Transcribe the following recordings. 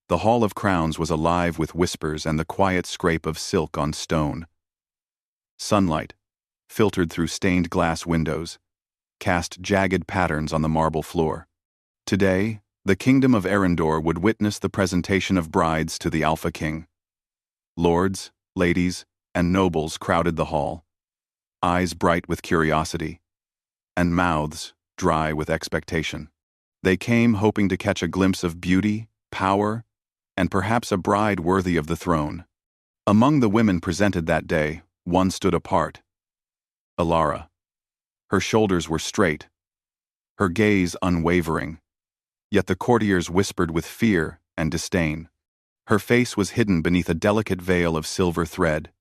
The Hall of Crowns was alive with whispers and the quiet scrape of silk on stone. Sunlight, filtered through stained glass windows, cast jagged patterns on the marble floor. Today, the kingdom of Arendor would witness the presentation of brides to the Alpha King. Lords, ladies, and nobles crowded the hall, eyes bright with curiosity, and mouths dry with expectation. They came hoping to catch a glimpse of beauty, power, and perhaps a bride worthy of the throne. Among the women presented that day, one stood apart. Alara. Her shoulders were straight, her gaze unwavering, yet the courtiers whispered with fear and disdain. Her face was hidden beneath a delicate veil of silver thread,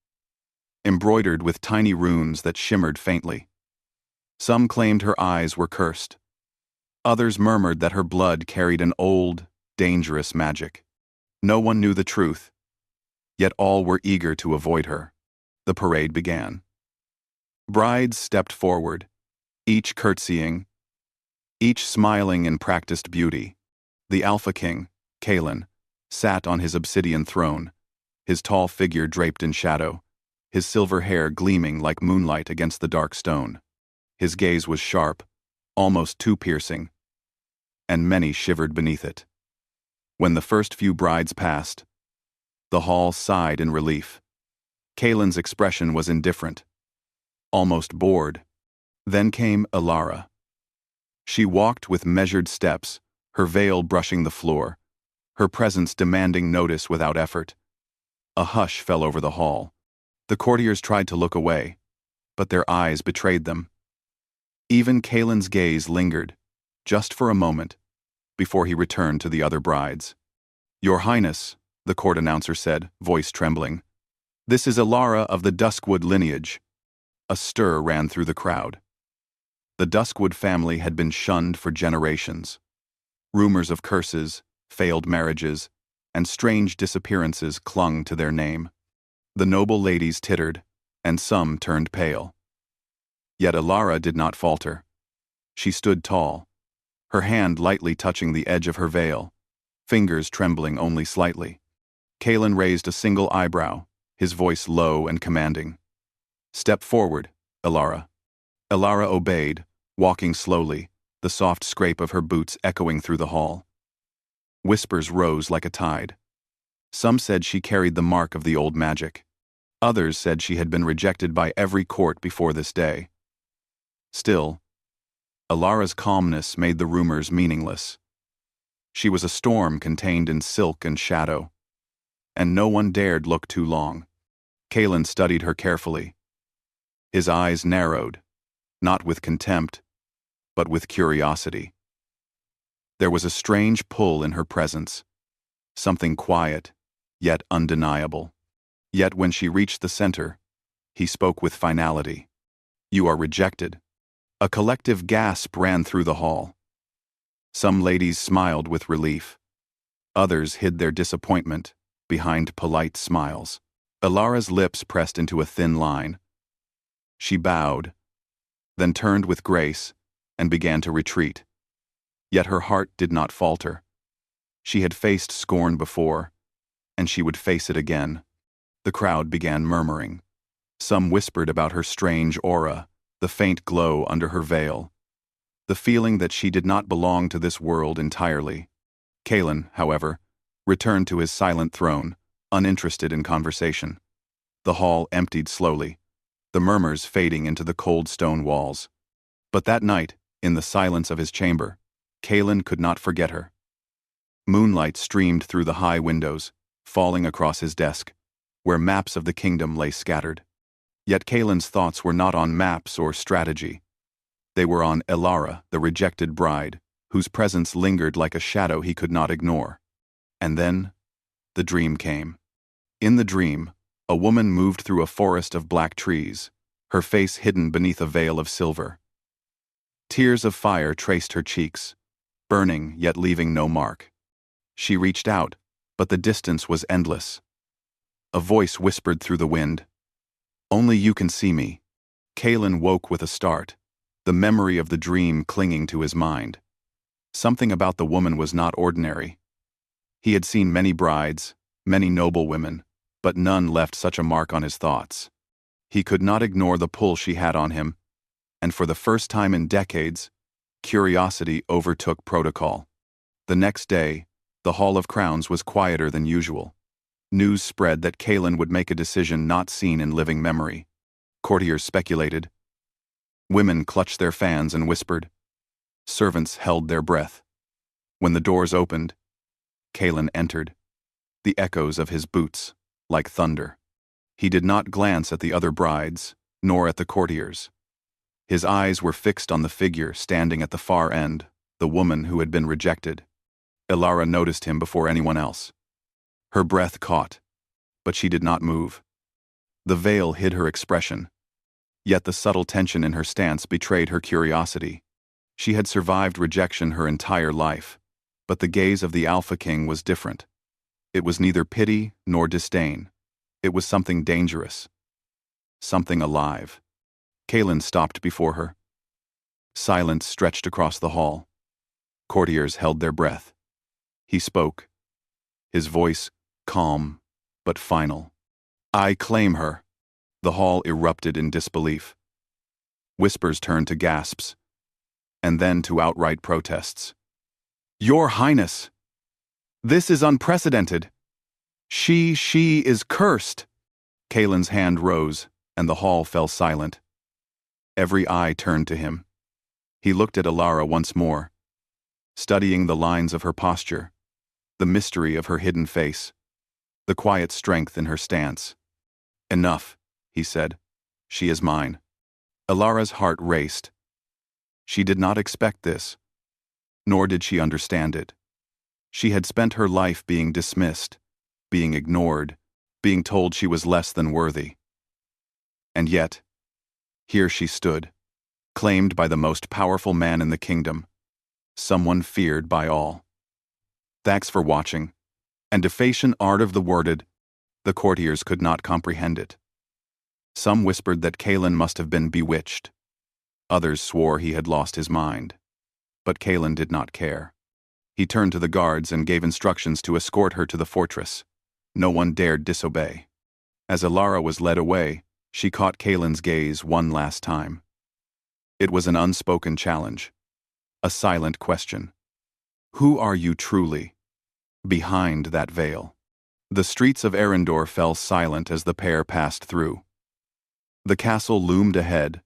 embroidered with tiny runes that shimmered faintly. Some claimed her eyes were cursed. Others murmured that her blood carried an old, dangerous magic. No one knew the truth, yet all were eager to avoid her. The parade began. Brides stepped forward, each curtsying, each smiling in practiced beauty. The Alpha King, Kalen, sat on his obsidian throne, his tall figure draped in shadow, his silver hair gleaming like moonlight against the dark stone. His gaze was sharp, almost too piercing, and many shivered beneath it. When the first few brides passed, the hall sighed in relief. Kalen's expression was indifferent, almost bored. Then came Alara. She walked with measured steps, her veil brushing the floor, her presence demanding notice without effort. A hush fell over the hall. The courtiers tried to look away, but their eyes betrayed them. Even Kalen's gaze lingered, just for a moment, before he returned to the other brides. "Your Highness," the court announcer said, voice trembling, "this is Alara of the Duskwood lineage." A stir ran through the crowd. The Duskwood family had been shunned for generations. Rumors of curses, failed marriages, and strange disappearances clung to their name. The noble ladies tittered, and some turned pale. Yet Alara did not falter. She stood tall, her hand lightly touching the edge of her veil, fingers trembling only slightly. Kalen raised a single eyebrow, his voice low and commanding. "Step forward, Alara." Alara obeyed, walking slowly, the soft scrape of her boots echoing through the hall. Whispers rose like a tide. Some said she carried the mark of the old magic. Others said she had been rejected by every court before this day. Still, Alara's calmness made the rumors meaningless. She was a storm contained in silk and shadow, and no one dared look too long. Kalen studied her carefully. His eyes narrowed, not with contempt, but with curiosity. There was a strange pull in her presence, something quiet, yet undeniable. Yet when she reached the center, he spoke with finality. "You are rejected." A collective gasp ran through the hall. Some ladies smiled with relief. Others hid their disappointment behind polite smiles. Alara's lips pressed into a thin line. She bowed, then turned with grace and began to retreat. Yet her heart did not falter. She had faced scorn before, and she would face it again. The crowd began murmuring. Some whispered about her strange aura, the faint glow under her veil, the feeling that she did not belong to this world entirely. Kalen, however, returned to his silent throne, uninterested in conversation. The hall emptied slowly, the murmurs fading into the cold stone walls. But that night, in the silence of his chamber, Kalen could not forget her. Moonlight streamed through the high windows, falling across his desk, where maps of the kingdom lay scattered. Yet Kalen's thoughts were not on maps or strategy. They were on Alara, the rejected bride, whose presence lingered like a shadow he could not ignore. And then, the dream came. In the dream, a woman moved through a forest of black trees, her face hidden beneath a veil of silver. Tears of fire traced her cheeks, burning yet leaving no mark. She reached out, but the distance was endless. A voice whispered through the wind, "Only you can see me." Kalen woke with a start, the memory of the dream clinging to his mind. Something about the woman was not ordinary. He had seen many brides, many noble women, but none left such a mark on his thoughts. He could not ignore the pull she had on him, and for the first time in decades, curiosity overtook protocol. The next day, the Hall of Crowns was quieter than usual. News spread that Kaelin would make a decision not seen in living memory. Courtiers speculated. Women clutched their fans and whispered. Servants held their breath. When the doors opened, Kaelin entered. The echoes of his boots, like thunder. He did not glance at the other brides, nor at the courtiers. His eyes were fixed on the figure standing at the far end, the woman who had been rejected. Elara noticed him before anyone else. Her breath caught, but she did not move. The veil hid her expression, yet the subtle tension in her stance betrayed her curiosity. She had survived rejection her entire life, but the gaze of the Alpha King was different. It was neither pity nor disdain. It was something dangerous. Something alive. Kaelin stopped before her. Silence stretched across the hall. Courtiers held their breath. He spoke. His voice calm, but final. I claim her. The hall erupted in disbelief. Whispers turned to gasps, and then to outright protests. Your Highness! This is unprecedented! She is cursed! Kaelin's hand rose, and the hall fell silent. Every eye turned to him. He looked at Elara once more, studying the lines of her posture, the mystery of her hidden face, the quiet strength in her stance. Enough, he said. She is mine. Elara's heart raced. She did not expect this, nor did she understand it. She had spent her life being dismissed, being ignored, being told she was less than worthy. And yet, here she stood, claimed by the most powerful man in the kingdom, someone feared by all. Thanks for watching. And Defacian Art of the Worded, the courtiers could not comprehend it. Some whispered that Kaelin must have been bewitched. Others swore he had lost his mind. But Kaelin did not care. He turned to the guards and gave instructions to escort her to the fortress. No one dared disobey. As Elara was led away, she caught Kaelin's gaze one last time. It was an unspoken challenge, a silent question. Who are you truly, behind that veil? The streets of Arendor fell silent as the pair passed through. The castle loomed ahead,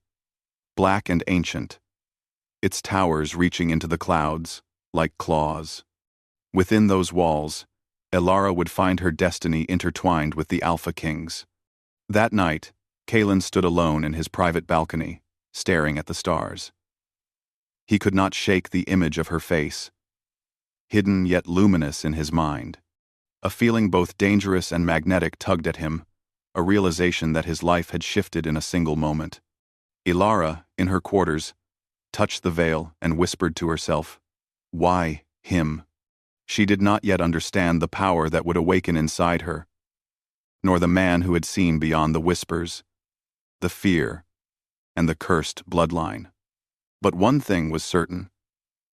black and ancient, its towers reaching into the clouds like claws. Within those walls, Elara would find her destiny intertwined with the Alpha King's. That night, Kaelin stood alone in his private balcony, staring at the stars. He could not shake the image of her face, hidden yet luminous in his mind. A feeling both dangerous and magnetic tugged at him, a realization that his life had shifted in a single moment. Elara, in her quarters, touched the veil and whispered to herself, "Why him?" She did not yet understand the power that would awaken inside her, nor the man who had seen beyond the whispers, the fear, and the cursed bloodline. But one thing was certain.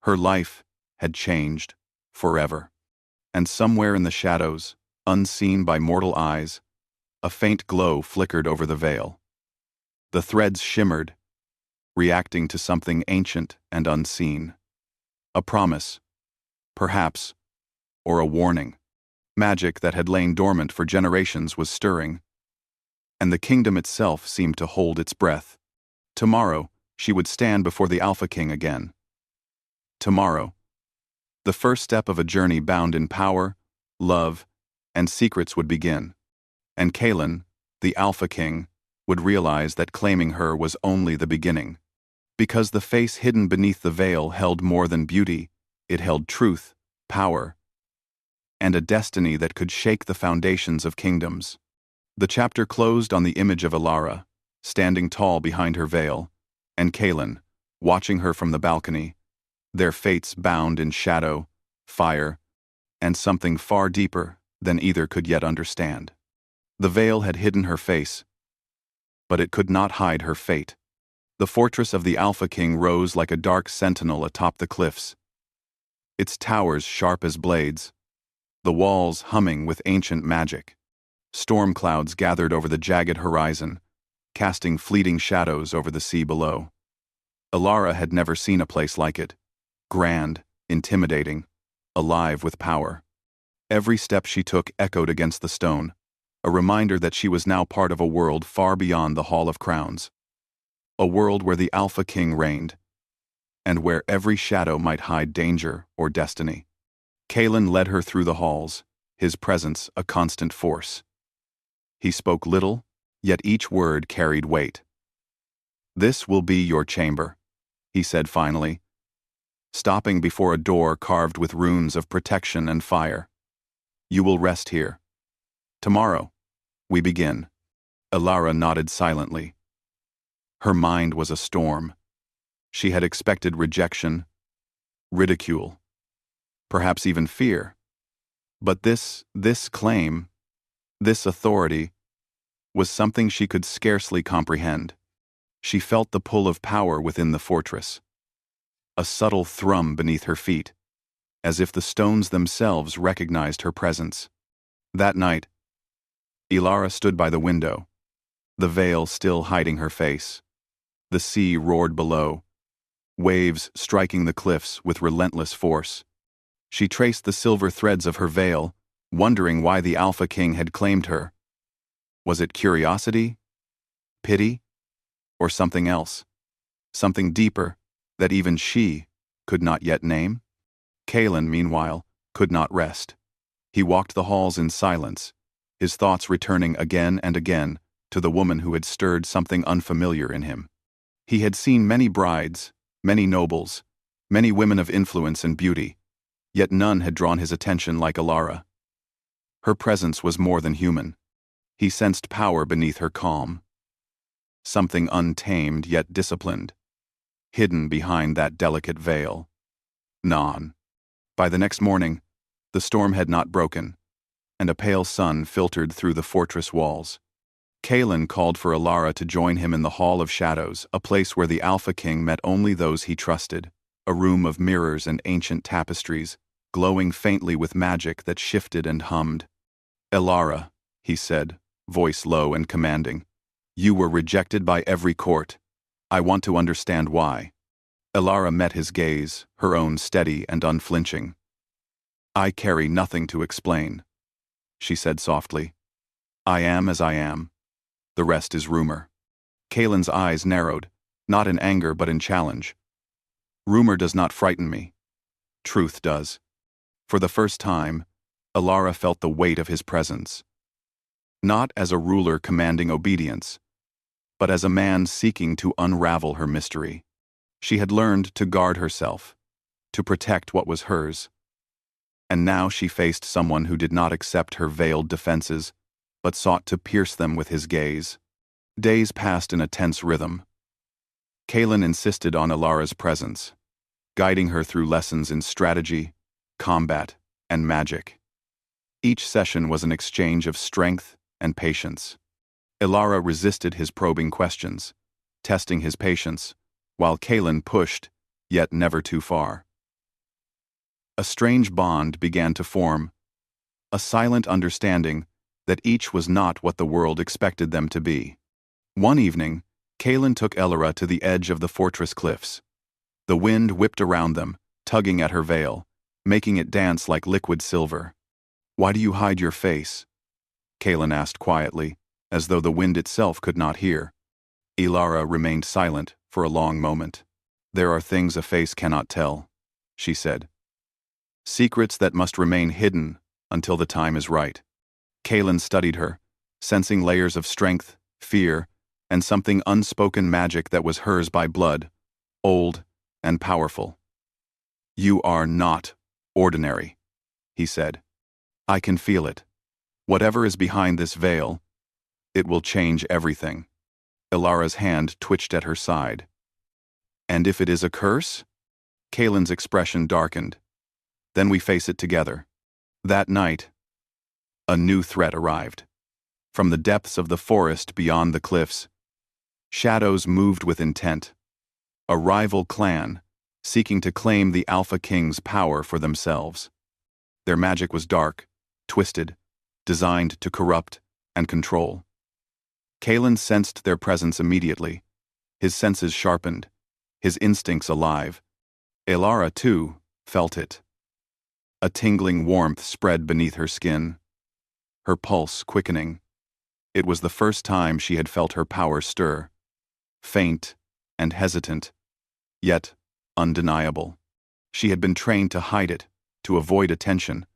Her life had changed forever. And somewhere in the shadows, unseen by mortal eyes, a faint glow flickered over the veil. The threads shimmered, reacting to something ancient and unseen. A promise, perhaps, or a warning. Magic that had lain dormant for generations was stirring, and the kingdom itself seemed to hold its breath. Tomorrow, she would stand before the Alpha King again. Tomorrow, the first step of a journey bound in power, love, and secrets would begin. And Kaelin, the Alpha King, would realize that claiming her was only the beginning. Because the face hidden beneath the veil held more than beauty, it held truth, power, and a destiny that could shake the foundations of kingdoms. The chapter closed on the image of Elara, standing tall behind her veil, and Kaelin, watching her from the balcony, their fates bound in shadow, fire, and something far deeper than either could yet understand. The veil had hidden her face, but it could not hide her fate. The fortress of the Alpha King rose like a dark sentinel atop the cliffs, its towers sharp as blades, the walls humming with ancient magic. Storm clouds gathered over the jagged horizon, casting fleeting shadows over the sea below. Alara had never seen a place like it. Grand, intimidating, alive with power. Every step she took echoed against the stone, a reminder that she was now part of a world far beyond the Hall of Crowns. A world where the Alpha King reigned, and where every shadow might hide danger or destiny. Kalen led her through the halls, his presence a constant force. He spoke little, yet each word carried weight. "This will be your chamber," he said finally, stopping before a door carved with runes of protection and fire. "You will rest here. Tomorrow, we begin." Alara nodded silently. Her mind was a storm. She had expected rejection, ridicule, perhaps even fear. But this claim, this authority, was something she could scarcely comprehend. She felt the pull of power within the fortress, a subtle thrum beneath her feet, as if the stones themselves recognized her presence. That night, Alara stood by the window, the veil still hiding her face. The sea roared below, waves striking the cliffs with relentless force. She traced the silver threads of her veil, wondering why the Alpha King had claimed her. Was it curiosity, pity, or something else? Something deeper that even she could not yet name? Kalen, meanwhile, could not rest. He walked the halls in silence, his thoughts returning again and again to the woman who had stirred something unfamiliar in him. He had seen many brides, many nobles, many women of influence and beauty, yet none had drawn his attention like Alara. Her presence was more than human. He sensed power beneath her calm. Something untamed yet disciplined, hidden behind that delicate veil. Non. By the next morning, the storm had not broken, and a pale sun filtered through the fortress walls. Kalen called for Alara to join him in the Hall of Shadows, a place where the Alpha King met only those he trusted, a room of mirrors and ancient tapestries, glowing faintly with magic that shifted and hummed. "Alara," he said, voice low and commanding, "you were rejected by every court. I want to understand why." Alara met his gaze, her own steady and unflinching. "I carry nothing to explain," she said softly. "I am as I am. The rest is rumor." Kalen's eyes narrowed, not in anger but in challenge. "Rumor does not frighten me. Truth does." For the first time, Alara felt the weight of his presence. Not as a ruler commanding obedience, but as a man seeking to unravel her mystery. She had learned to guard herself, to protect what was hers. And now she faced someone who did not accept her veiled defenses, but sought to pierce them with his gaze. Days passed in a tense rhythm. Kalen insisted on Alara's presence, guiding her through lessons in strategy, combat, and magic. Each session was an exchange of strength and patience. Alara resisted his probing questions, testing his patience, while Kalen pushed, yet never too far. A strange bond began to form, a silent understanding that each was not what the world expected them to be. One evening, Kalen took Alara to the edge of the fortress cliffs. The wind whipped around them, tugging at her veil, making it dance like liquid silver. "Why do you hide your face?" Kalen asked quietly, as though the wind itself could not hear. Alara remained silent for a long moment. "There are things a face cannot tell," she said. "Secrets that must remain hidden until the time is right." Kalen studied her, sensing layers of strength, fear, and something unspoken magic that was hers by blood, old and powerful. "You are not ordinary," he said. "I can feel it. Whatever is behind this veil, it will change everything." Alara's hand twitched at her side. "And if it is a curse?" Kalen's expression darkened. "Then we face it together." That night, a new threat arrived. From the depths of the forest beyond the cliffs, shadows moved with intent. A rival clan, seeking to claim the Alpha King's power for themselves. Their magic was dark, twisted, designed to corrupt and control. Kalen sensed their presence immediately, his senses sharpened, his instincts alive. Elara, too, felt it. A tingling warmth spread beneath her skin, her pulse quickening. It was the first time she had felt her power stir, faint and hesitant, yet undeniable. She had been trained to hide it, to avoid attention.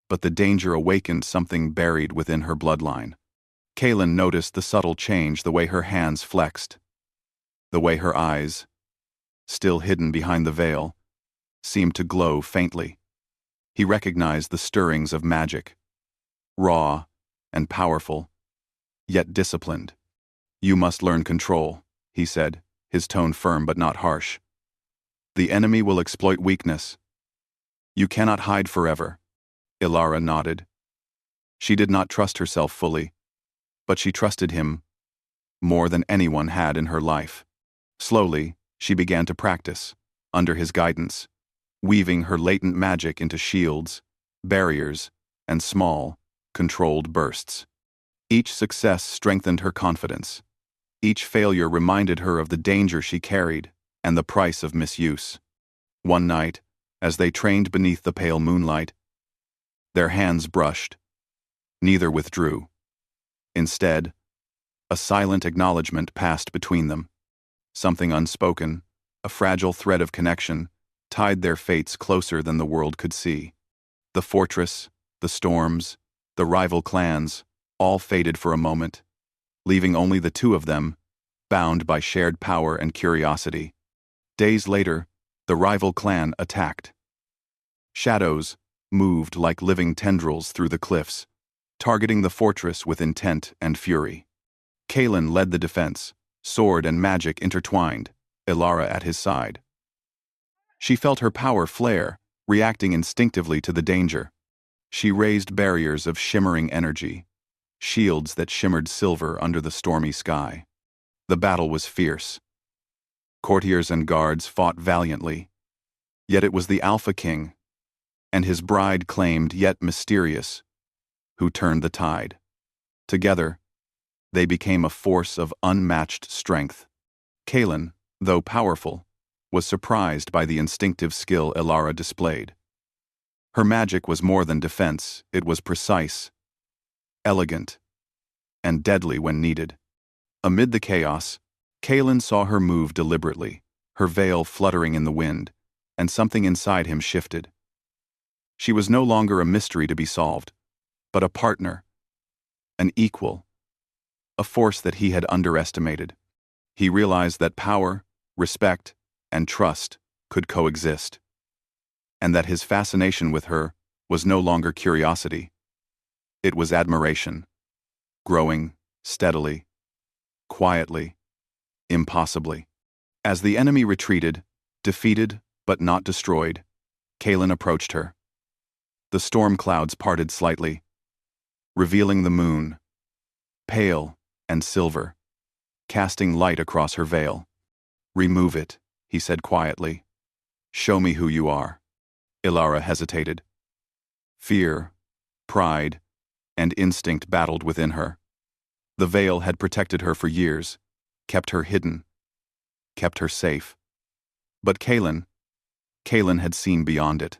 But the danger awakened something buried within her bloodline. Kalen noticed the subtle change, the way her hands flexed, the way her eyes, still hidden behind the veil, seemed to glow faintly. He recognized the stirrings of magic, raw and powerful, yet disciplined. "You must learn control," he said, his tone firm but not harsh. "The enemy will exploit weakness. You cannot hide forever." Elara nodded. She did not trust herself fully, but she trusted him more than anyone had in her life. Slowly, she began to practice, under his guidance, weaving her latent magic into shields, barriers, and small, controlled bursts. Each success strengthened her confidence. Each failure reminded her of the danger she carried and the price of misuse. One night, as they trained beneath the pale moonlight, their hands brushed. Neither withdrew. Instead, a silent acknowledgement passed between them. Something unspoken, a fragile thread of connection, tied their fates closer than the world could see. The fortress, the storms, the rival clans, all faded for a moment, leaving only the two of them, bound by shared power and curiosity. Days later, the rival clan attacked. Shadows moved like living tendrils through the cliffs, targeting the fortress with intent and fury. Kalen led the defense, sword and magic intertwined, Elara at his side. She felt her power flare, reacting instinctively to the danger. She raised barriers of shimmering energy, shields that shimmered silver under the stormy sky. The battle was fierce. Courtiers and guards fought valiantly, yet it was the Alpha King, and his bride claimed yet mysterious, who turned the tide. Together, they became a force of unmatched strength. Kalen, though powerful, was surprised by the instinctive skill Elara displayed. Her magic was more than defense, it was precise, elegant, and deadly when needed. Amid the chaos, Kalen saw her move deliberately, her veil fluttering in the wind, and something inside him shifted. She was no longer a mystery to be solved, but a partner, an equal, a force that he had underestimated. He realized that power, respect, and trust could coexist, and that his fascination with her was no longer curiosity. It was admiration, growing steadily, quietly, impossibly. As the enemy retreated, defeated but not destroyed, Kalen approached her. The storm clouds parted slightly, revealing the moon, pale and silver, casting light across her veil. "Remove it," he said quietly. "Show me who you are." Elara hesitated. Fear, pride, and instinct battled within her. The veil had protected her for years, kept her hidden, kept her safe. But Kalen had seen beyond it.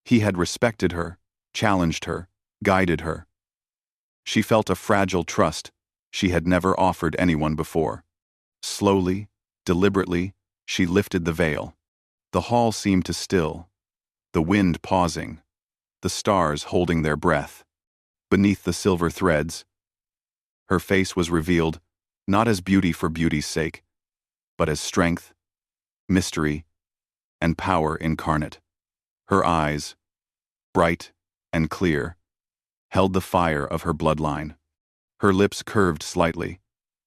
He had respected her, challenged her, guided her. She felt a fragile trust she had never offered anyone before. Slowly, deliberately, she lifted the veil. The hall seemed to still, the wind pausing, the stars holding their breath. Beneath the silver threads, her face was revealed not as beauty for beauty's sake, but as strength, mystery, and power incarnate. Her eyes, bright and clear, held the fire of her bloodline. Her lips curved slightly,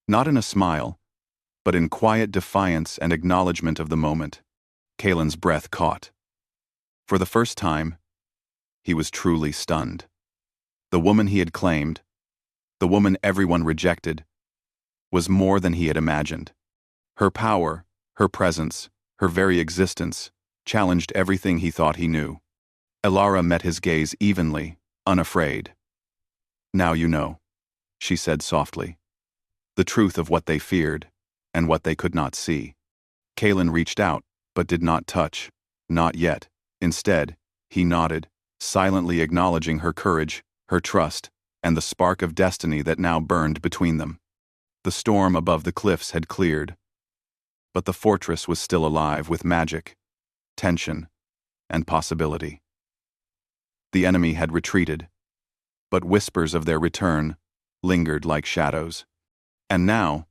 not in a smile, but in quiet defiance and acknowledgement of the moment. Kalen's breath caught. For the first time, he was truly stunned. The woman he had claimed, the woman everyone rejected, was more than he had imagined. Her power, her presence, her very existence challenged everything he thought he knew. Elara met his gaze evenly, unafraid. "Now you know," she said softly. "The truth of what they feared, and what they could not see." Kalen reached out, but did not touch. Not yet. Instead, he nodded, silently acknowledging her courage, her trust, and the spark of destiny that now burned between them. The storm above the cliffs had cleared, but the fortress was still alive with magic, tension, and possibility. The enemy had retreated, but whispers of their return lingered like shadows. And now,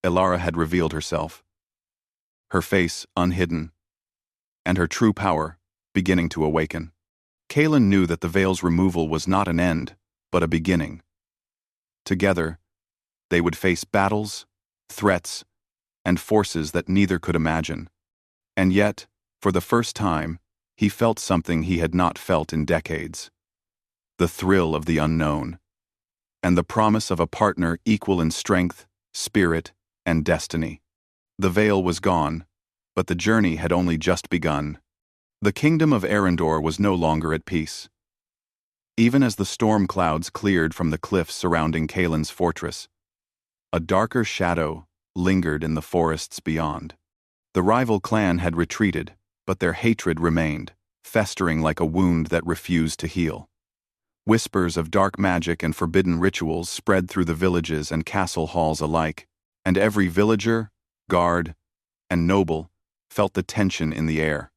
Elara had revealed herself, her face unhidden, and her true power beginning to awaken. Kalen knew that the veil's removal was not an end, but a beginning. Together, they would face battles, threats, and forces that neither could imagine. And yet, for the first time, he felt something he had not felt in decades. The thrill of the unknown, and the promise of a partner equal in strength, spirit, and destiny. The veil was gone, but the journey had only just begun. The kingdom of Arendor was no longer at peace. Even as the storm clouds cleared from the cliffs surrounding Kalen's fortress, a darker shadow lingered in the forests beyond. The rival clan had retreated, but their hatred remained, festering like a wound that refused to heal. Whispers of dark magic and forbidden rituals spread through the villages and castle halls alike, and every villager, guard, and noble felt the tension in the air.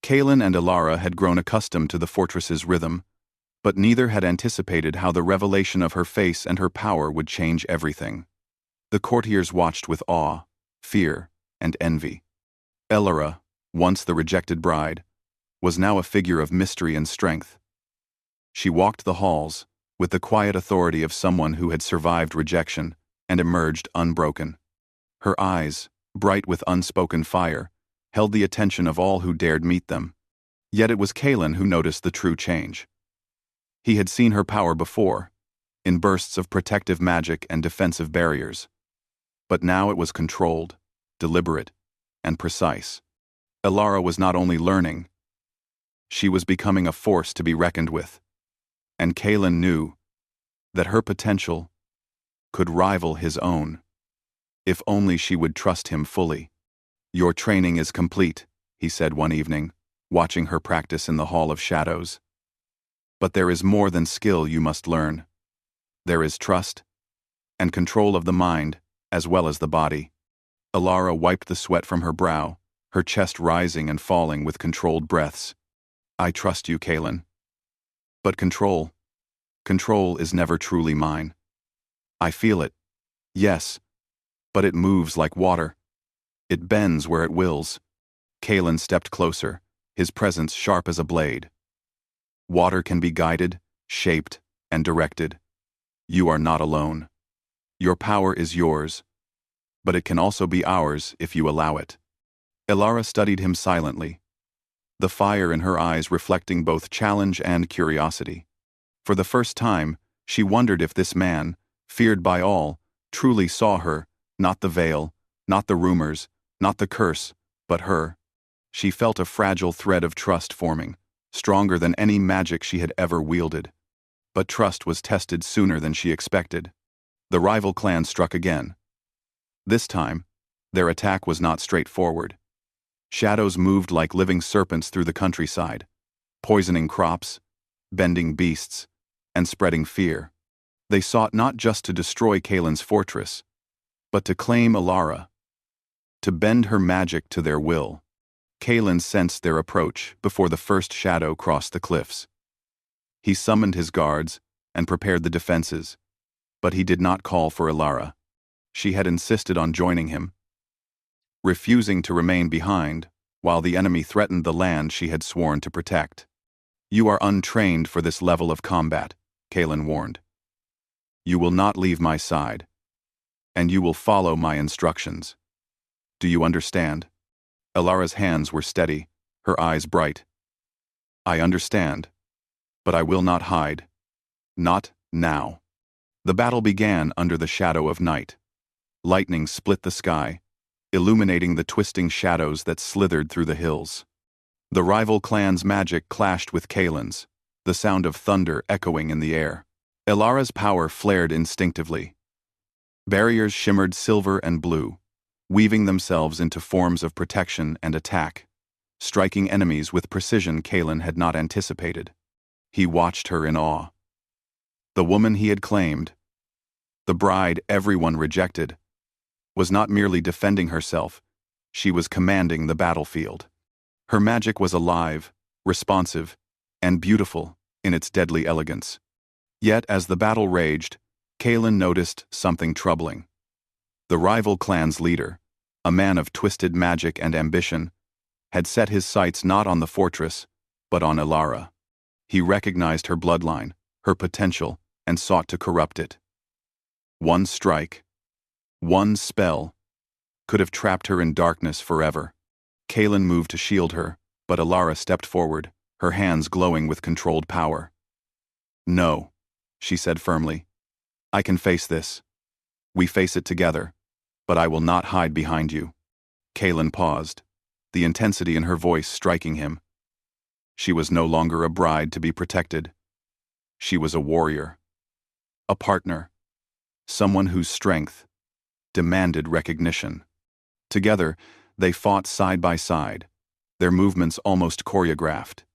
Kalen and Elara had grown accustomed to the fortress's rhythm, but neither had anticipated how the revelation of her face and her power would change everything. The courtiers watched with awe, fear, and envy. Elara, once the rejected bride, was now a figure of mystery and strength. She walked the halls with the quiet authority of someone who had survived rejection and emerged unbroken. Her eyes, bright with unspoken fire, held the attention of all who dared meet them. Yet it was Kalen who noticed the true change. He had seen her power before, in bursts of protective magic and defensive barriers. But now it was controlled, deliberate, and precise. Elara was not only learning, she was becoming a force to be reckoned with. And Kalen knew that her potential could rival his own, if only she would trust him fully. "Your training is complete," he said one evening, watching her practice in the Hall of Shadows. "But there is more than skill you must learn. There is trust, and control of the mind, as well as the body." Elara wiped the sweat from her brow, her chest rising and falling with controlled breaths. "I trust you, Kalen. But control is never truly mine. I feel it, yes, but it moves like water. It bends where it wills." Kalen stepped closer, his presence sharp as a blade. "Water can be guided, shaped, and directed. You are not alone. Your power is yours, but it can also be ours if you allow it." Elara studied him silently, the fire in her eyes reflecting both challenge and curiosity. For the first time, she wondered if this man, feared by all, truly saw her, not the veil, not the rumors, not the curse, but her. She felt a fragile thread of trust forming, stronger than any magic she had ever wielded. But trust was tested sooner than she expected. The rival clan struck again. This time, their attack was not straightforward. Shadows moved like living serpents through the countryside, poisoning crops, bending beasts, and spreading fear. They sought not just to destroy Kalen's fortress, but to claim Elara, to bend her magic to their will. Kalen sensed their approach before the first shadow crossed the cliffs. He summoned his guards and prepared the defenses, but he did not call for Elara. She had insisted on joining him, refusing to remain behind while the enemy threatened the land she had sworn to protect. "You are untrained for this level of combat," Kalen warned. "You will not leave my side, and you will follow my instructions. Do you understand?" Elara's hands were steady, her eyes bright. "I understand, but I will not hide. Not now." The battle began under the shadow of night. Lightning split the sky, illuminating the twisting shadows that slithered through the hills. The rival clan's magic clashed with Kalen's, the sound of thunder echoing in the air. Elara's power flared instinctively. Barriers shimmered silver and blue, weaving themselves into forms of protection and attack, striking enemies with precision Kaelin had not anticipated. He watched her in awe. The woman he had claimed, the bride everyone rejected, was not merely defending herself, she was commanding the battlefield. Her magic was alive, responsive, and beautiful in its deadly elegance. Yet as the battle raged, Kaelin noticed something troubling. The rival clan's leader, a man of twisted magic and ambition, had set his sights not on the fortress, but on Elara. He recognized her bloodline, her potential, and sought to corrupt it. One strike, one spell, could have trapped her in darkness forever. Kaelin moved to shield her, but Elara stepped forward, her hands glowing with controlled power. "No," she said firmly. "I can face this. We face it together, but I will not hide behind you." Kaelin paused, the intensity in her voice striking him. She was no longer a bride to be protected. She was a warrior, a partner, someone whose strength demanded recognition. Together, they fought side by side, their movements almost choreographed.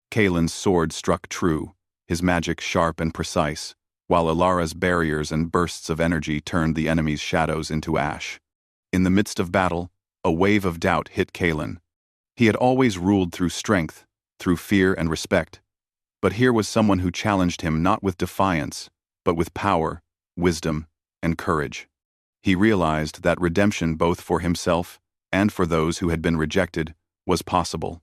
Kaelin's sword struck true, his magic sharp and precise, while Elara's barriers and bursts of energy turned the enemy's shadows into ash. In the midst of battle, a wave of doubt hit Kaelin. He had always ruled through strength, through fear and respect, but here was someone who challenged him not with defiance, but with power, wisdom, and courage. He realized that redemption both for himself and for those who had been rejected was possible.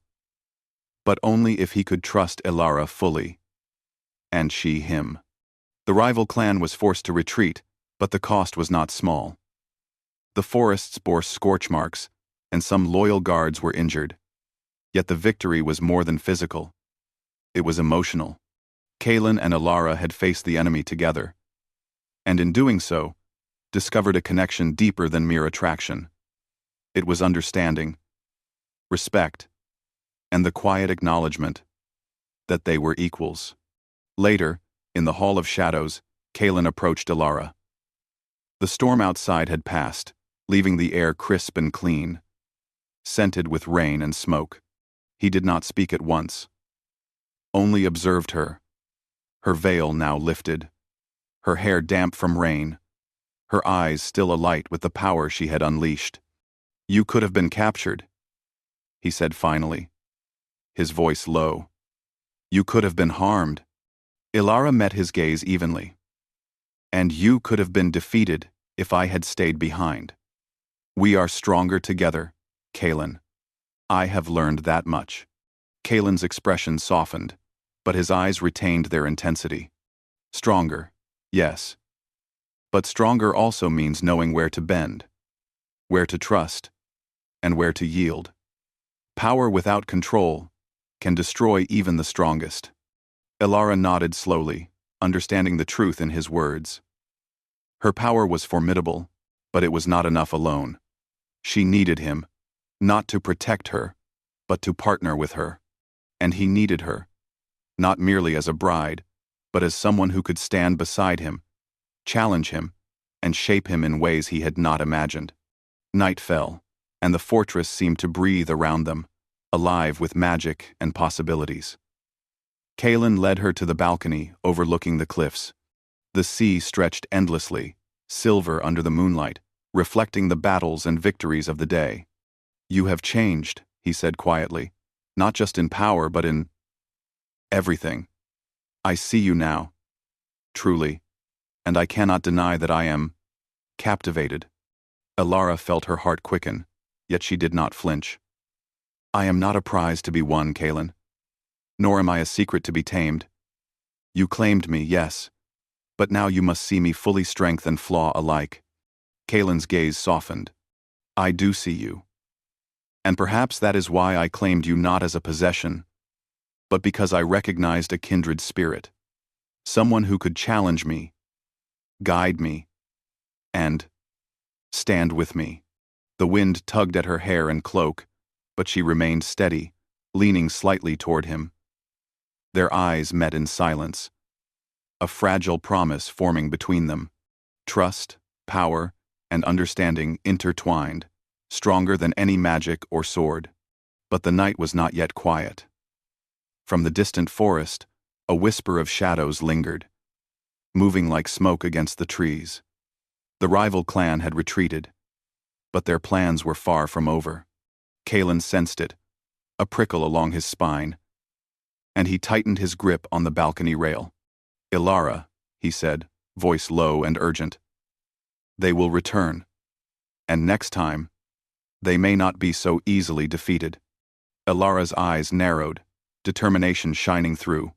But only if he could trust Elara fully, and she him. The rival clan was forced to retreat, but the cost was not small. The forests bore scorch marks, and some loyal guards were injured. Yet the victory was more than physical. It was emotional. Kaelin and Elara had faced the enemy together, and in doing so, discovered a connection deeper than mere attraction. It was understanding, respect, and the quiet acknowledgement that they were equals. Later, in the Hall of Shadows, Kaelin approached Elara. The storm outside had passed, leaving the air crisp and clean, scented with rain and smoke. He did not speak at once, only observed her, her veil now lifted, her hair damp from rain, her eyes still alight with the power she had unleashed. "You could have been captured," he said finally, his voice low. "You could have been harmed." Elara met his gaze evenly. "And you could have been defeated if I had stayed behind. We are stronger together, Kaelin. I have learned that much." Kaelin's expression softened, but his eyes retained their intensity. Stronger, yes. But stronger also means knowing where to bend, where to trust, and where to yield. Power without control can destroy even the strongest. Elara nodded slowly, understanding the truth in his words. Her power was formidable, but it was not enough alone. She needed him, not to protect her, but to partner with her. And he needed her, not merely as a bride, but as someone who could stand beside him, challenge him, and shape him in ways he had not imagined. Night fell, and the fortress seemed to breathe around them, alive with magic and possibilities. Kaelin led her to the balcony overlooking the cliffs. The sea stretched endlessly, silver under the moonlight, reflecting the battles and victories of the day. "You have changed," he said quietly, "not just in power but in everything. I see you now, truly, and I cannot deny that I am captivated." Elara felt her heart quicken, yet she did not flinch. "I am not a prize to be won, Kaelin, nor am I a secret to be tamed. You claimed me, yes, but now you must see me fully, strength and flaw alike." Kaelin's gaze softened. "I do see you. And perhaps that is why I claimed you not as a possession, but because I recognized a kindred spirit, someone who could challenge me, guide me, and stand with me." The wind tugged at her hair and cloak, but she remained steady, leaning slightly toward him. Their eyes met in silence, a fragile promise forming between them. Trust, power, and understanding intertwined, stronger than any magic or sword. But the night was not yet quiet. From the distant forest, a whisper of shadows lingered, moving like smoke against the trees. The rival clan had retreated, but their plans were far from over. Kalen sensed it, a prickle along his spine, and he tightened his grip on the balcony rail. "Ilara," he said, voice low and urgent. "They will return. And next time, they may not be so easily defeated." Ilara's eyes narrowed, determination shining through.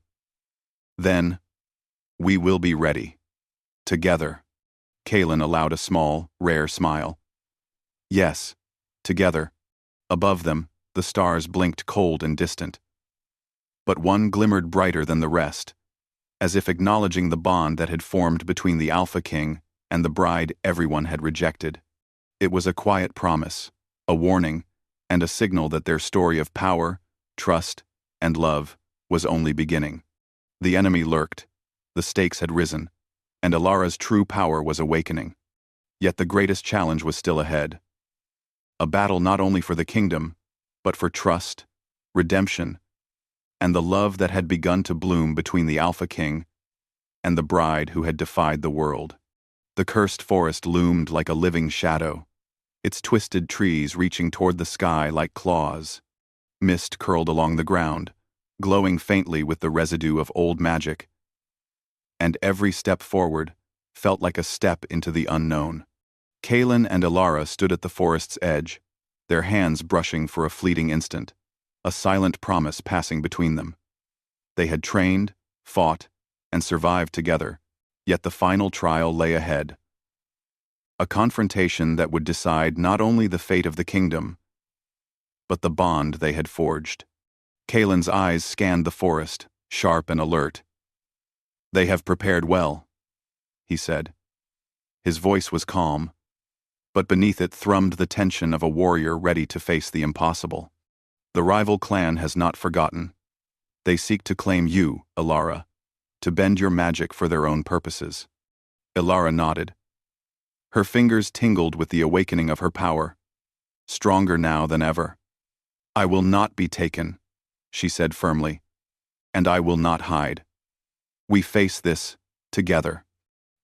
"Then, we will be ready. Together." Kalen allowed a small, rare smile. "Yes, together." Above them, the stars blinked cold and distant. But one glimmered brighter than the rest, as if acknowledging the bond that had formed between the Alpha King and the bride everyone had rejected. It was a quiet promise, a warning, and a signal that their story of power, trust, and love was only beginning. The enemy lurked, the stakes had risen, and Ilara's true power was awakening. Yet the greatest challenge was still ahead. A battle not only for the kingdom, but for trust, redemption, and the love that had begun to bloom between the Alpha King and the bride who had defied the world. The cursed forest loomed like a living shadow, its twisted trees reaching toward the sky like claws. Mist curled along the ground, glowing faintly with the residue of old magic, and every step forward felt like a step into the unknown. Kalen and Ilara stood at the forest's edge, their hands brushing for a fleeting instant, a silent promise passing between them. They had trained, fought, and survived together, yet the final trial lay ahead. A confrontation that would decide not only the fate of the kingdom, but the bond they had forged. Kalen's eyes scanned the forest, sharp and alert. "They have prepared well," he said. His voice was calm, but beneath it thrummed the tension of a warrior ready to face the impossible. "The rival clan has not forgotten. They seek to claim you, Ilara, to bend your magic for their own purposes." Ilara nodded. Her fingers tingled with the awakening of her power, stronger now than ever. "I will not be taken," she said firmly, "and I will not hide. We face this together."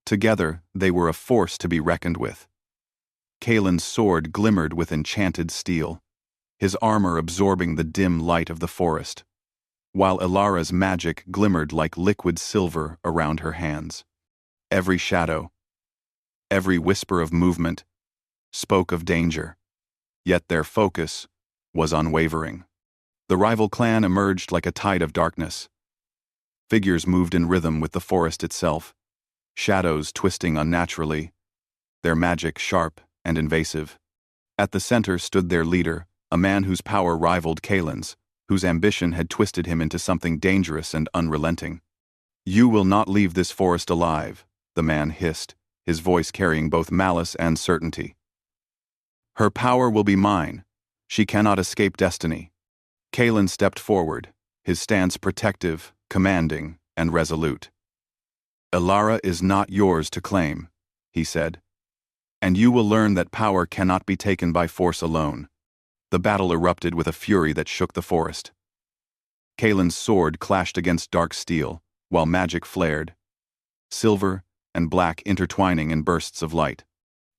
Together, they were a force to be reckoned with. Kalen's sword glimmered with enchanted steel, his armor absorbing the dim light of the forest, while Ilara's magic glimmered like liquid silver around her hands. Every shadow, every whisper of movement, spoke of danger, yet their focus was unwavering. The rival clan emerged like a tide of darkness. Figures moved in rhythm with the forest itself, shadows twisting unnaturally, their magic sharp and invasive. At the center stood their leader, a man whose power rivaled Kalen's, whose ambition had twisted him into something dangerous and unrelenting. "You will not leave this forest alive," the man hissed, his voice carrying both malice and certainty. "Her power will be mine. She cannot escape destiny." Kalen stepped forward, his stance protective, commanding, and resolute. "Ilara is not yours to claim," he said, "and you will learn that power cannot be taken by force alone." The battle erupted with a fury that shook the forest. Kalen's sword clashed against dark steel, while magic flared, silver and black intertwining in bursts of light.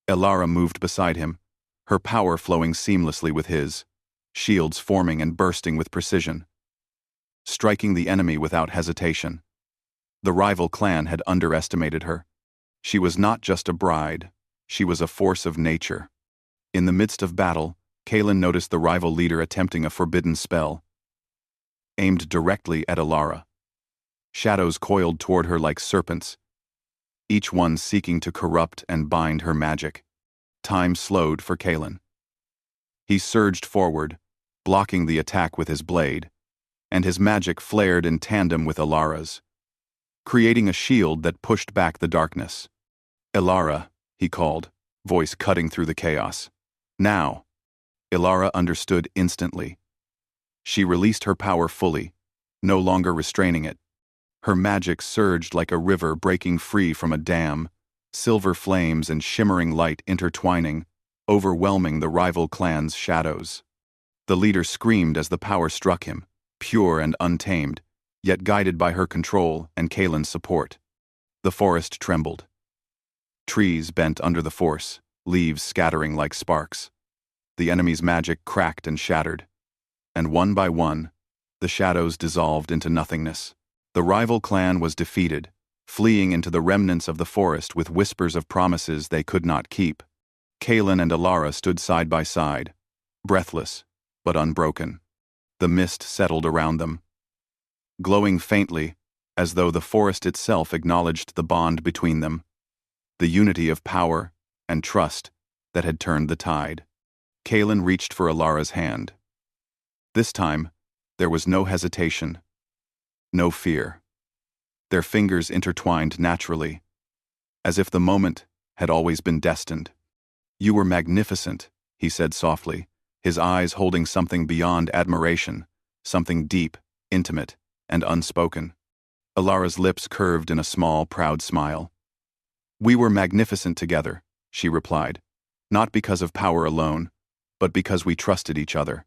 Ilara moved beside him, her power flowing seamlessly with his, shields forming and bursting with precision, striking the enemy without hesitation. The rival clan had underestimated her. She was not just a bride, she was a force of nature. In the midst of battle, Kalen noticed the rival leader attempting a forbidden spell, aimed directly at Ilara. Shadows coiled toward her like serpents, each one seeking to corrupt and bind her magic. Time slowed for Kalen. He surged forward, blocking the attack with his blade, and his magic flared in tandem with Ilara's, creating a shield that pushed back the darkness. "Ilara," he called, voice cutting through the chaos. "Now." Ilara understood instantly. She released her power fully, no longer restraining it. Her magic surged like a river breaking free from a dam, silver flames and shimmering light intertwining, overwhelming the rival clan's shadows. The leader screamed as the power struck him, pure and untamed, yet guided by her control and Kaelin's support. The forest trembled. Trees bent under the force, leaves scattering like sparks. The enemy's magic cracked and shattered. And one by one, the shadows dissolved into nothingness. The rival clan was defeated, fleeing into the remnants of the forest with whispers of promises they could not keep. Kaelin and Alara stood side by side, breathless but unbroken. The mist settled around them, glowing faintly, as though the forest itself acknowledged the bond between them, the unity of power and trust that had turned the tide. Kaelin reached for Alara's hand. This time, there was no hesitation, no fear. Their fingers intertwined naturally, as if the moment had always been destined. "You were magnificent," he said softly, his eyes holding something beyond admiration, something deep, intimate, and unspoken. Alara's lips curved in a small, proud smile. "We were magnificent together," she replied, "not because of power alone, but because we trusted each other."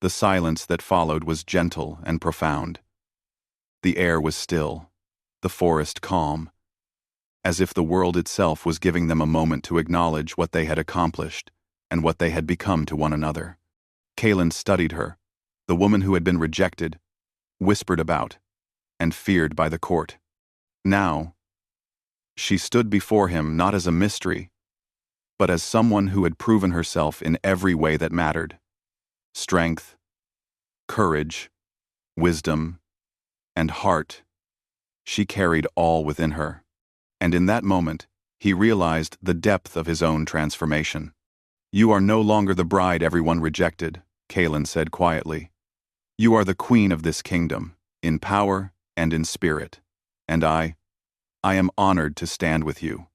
The silence that followed was gentle and profound. The air was still, the forest calm, as if the world itself was giving them a moment to acknowledge what they had accomplished and what they had become to one another. Kaelin studied her, the woman who had been rejected, whispered about, and feared by the court. Now, she stood before him not as a mystery, but as someone who had proven herself in every way that mattered. Strength, courage, wisdom, and heart. She carried all within her. And in that moment, he realized the depth of his own transformation. "You are no longer the bride everyone rejected," Kaelin said quietly. "You are the queen of this kingdom, in power and in spirit. And I am honored to stand with you."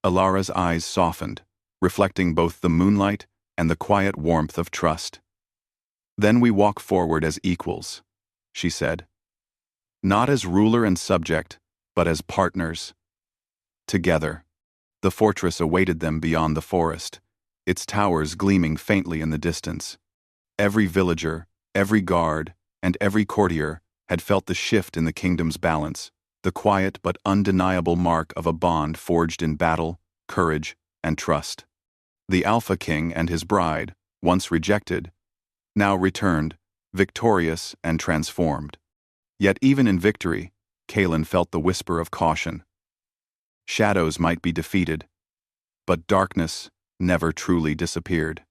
Alara's eyes softened, reflecting both the moonlight and the quiet warmth of trust. "Then we walk forward as equals," she said. "Not as ruler and subject, but as partners. Together." The fortress awaited them beyond the forest, its towers gleaming faintly in the distance. Every villager, every guard, and every courtier had felt the shift in the kingdom's balance, the quiet but undeniable mark of a bond forged in battle, courage, and trust. The Alpha King and his bride, once rejected, now returned, victorious and transformed. Yet even in victory, Kaelin felt the whisper of caution. Shadows might be defeated, but darkness never truly disappeared.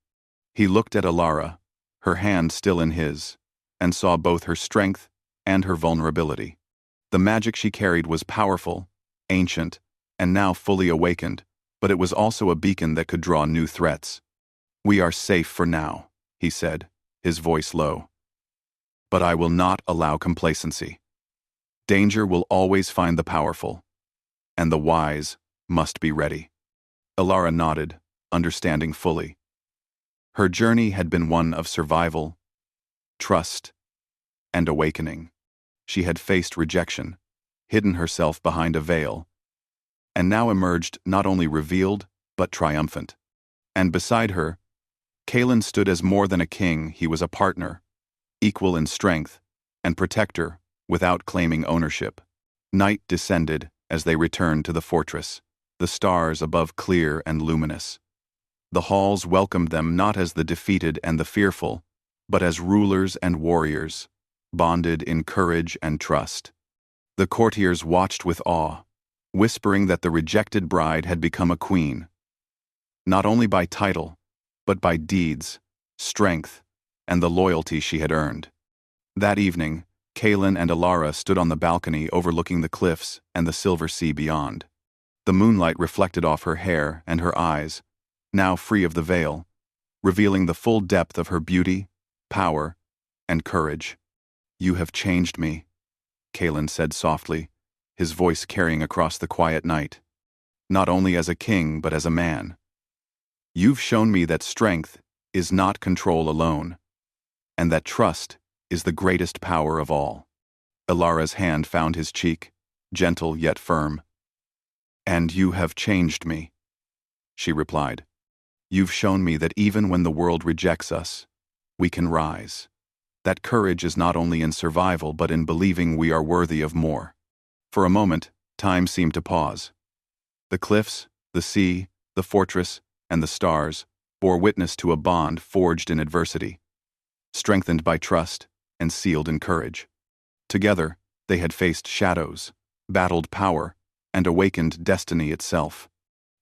He looked at Alara, her hand still in his, and saw both her strength and her vulnerability. The magic she carried was powerful, ancient, and now fully awakened, but it was also a beacon that could draw new threats. "We are safe for now," he said, his voice low. "But I will not allow complacency. Danger will always find the powerful, and the wise must be ready." Alara nodded, understanding fully. Her journey had been one of survival, trust, and awakening. She had faced rejection, hidden herself behind a veil, and now emerged not only revealed, but triumphant. And beside her, Kaelin stood as more than a king. He was a partner, equal in strength, and protector without claiming ownership. Night descended as they returned to the fortress, the stars above clear and luminous. The halls welcomed them not as the defeated and the fearful, but as rulers and warriors, bonded in courage and trust. The courtiers watched with awe, whispering that the rejected bride had become a queen, not only by title, but by deeds, strength, and the loyalty she had earned. That evening, Kaelin and Alara stood on the balcony overlooking the cliffs and the silver sea beyond. The moonlight reflected off her hair and her eyes, now free of the veil, revealing the full depth of her beauty, power, and courage. "You have changed me," Kaelin said softly, his voice carrying across the quiet night. "Not only as a king, but as a man. You've shown me that strength is not control alone, and that trust is the greatest power of all." Ilara's hand found his cheek, gentle yet firm. "And you have changed me," she replied. "You've shown me that even when the world rejects us, we can rise. That courage is not only in survival but in believing we are worthy of more." For a moment, time seemed to pause. The cliffs, the sea, the fortress, and the stars bore witness to a bond forged in adversity, strengthened by trust and sealed in courage. Together, they had faced shadows, battled power, and awakened destiny itself.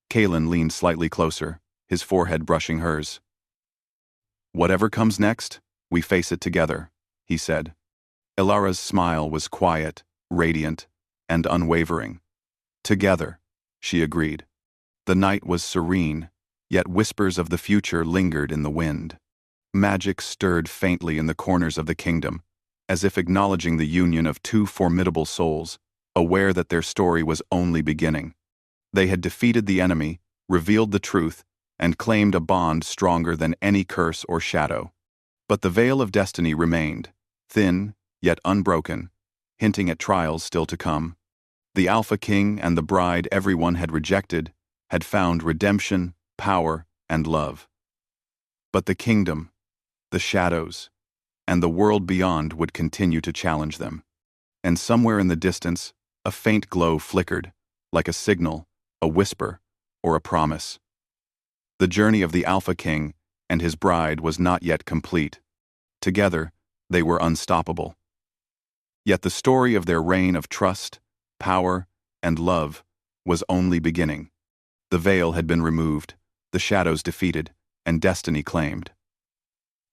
Kalen leaned slightly closer, his forehead brushing hers. "Whatever comes next, we face it together," he said. Ilara's smile was quiet, radiant, and unwavering. "Together," she agreed. The night was serene, yet whispers of the future lingered in the wind. Magic stirred faintly in the corners of the kingdom, as if acknowledging the union of two formidable souls, aware that their story was only beginning. They had defeated the enemy, revealed the truth, and claimed a bond stronger than any curse or shadow. But the veil of destiny remained, thin, yet unbroken, hinting at trials still to come. The Alpha King and the bride everyone had rejected had found redemption, power, and love. But the kingdom, the shadows, and the world beyond would continue to challenge them. And somewhere in the distance, a faint glow flickered, like a signal, a whisper, or a promise. The journey of the Alpha King and his bride was not yet complete. Together, they were unstoppable. Yet the story of their reign of trust, power, and love was only beginning. The veil had been removed, the shadows defeated, and destiny claimed.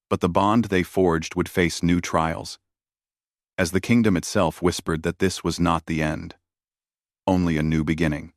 But the bond they forged would face new trials, as the kingdom itself whispered that this was not the end, only a new beginning.